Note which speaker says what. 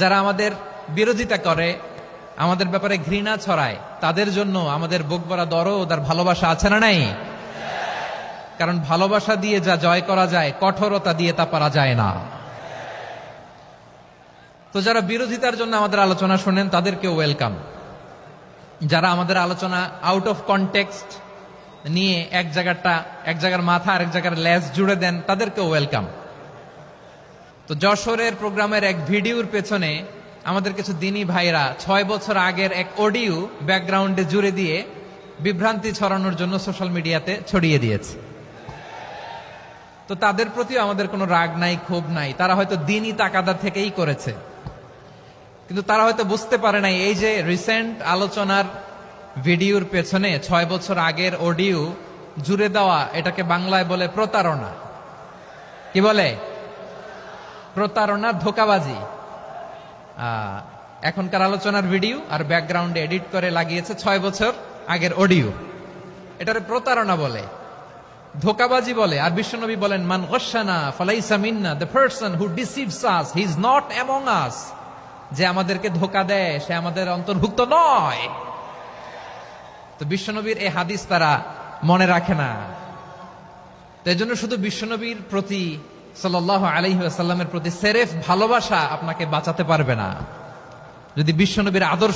Speaker 1: যারা আমাদের বিরোধিতা করে, আমাদের ব্যাপারে ঘৃণা ছড়ায়, তাদের জন্য আমাদের বুক ভরা দরদ আর ভালোবাসা আছে না নাই? কারণ ভালোবাসা দিয়ে যা জয় করা যায়, কঠোরতা দিয়ে তা পারা যায় না। তো যারা বিরোধিতার জন্য আমাদের আলোচনা শোনেন তাদেরকে ওয়েলকাম। যারা আমাদের আলোচনা আউট অফ কনটেক্সট নিয়ে এক জায়গার মাথা আর এক জায়গার লেজ জুড়ে দেন, তাদেরকে ওয়েলকাম। তো যশোরের প্রোগ্রামের এক ভিডিওর পেছনে আমাদের কিছু দিনী ভাইরা 6 বছর আগের এক অডিও ব্যাকগ্রাউন্ডে জুড়ে দিয়ে বিভ্রান্তি ছড়ানোর জন্য সোশ্যাল মিডিয়াতে ছড়িয়ে দিয়েছে। তো তাদের প্রতিও আমাদের কোনো রাগ নাই, ক্ষোভ নাই। তারা হয়তো দিনই তাকাদা থেকেই করেছে, কিন্তু তারা হয়তো বুঝতে পারে নাই এই যে রিসেন্ট আলোচনার ভিডিওর পেছনে 6 বছর আগের অডিও জুড়ে দেওয়া, এটাকে বাংলায় বলে প্রতারণা। কি বলে? প্রতারণা, ধোঁকাবাজি। এখনকার আলোচনার ভিডিও আর ব্যাকগ্রাউন্ডে এডিট করে লাগিয়েছে 6 বছর আগের অডিও। এটারে প্রতারণা বলে, ধোঁকাবাজি বলে। আর বিশ্বনবী বলেন, মান গশানা ফালাইসা মিন্না, the person who deceives us he is not among us. যে আমাদেরকে ধোঁকা দেয় সে আমাদের অন্তর্ভুক্ত নয়। তো বিশ্বনবীর এই হাদিস তারা মনে রাখে না। তো এজন্য শুধু বিশ্বনবীর প্রতি সাল্লাল্লাহু আলাইহি ওয়াসাল্লামের প্রতি সেরেফ ভালোবাসা আপনাকে বাঁচাতে পারবে না। যদি বিশ্বনবীর আদর্শ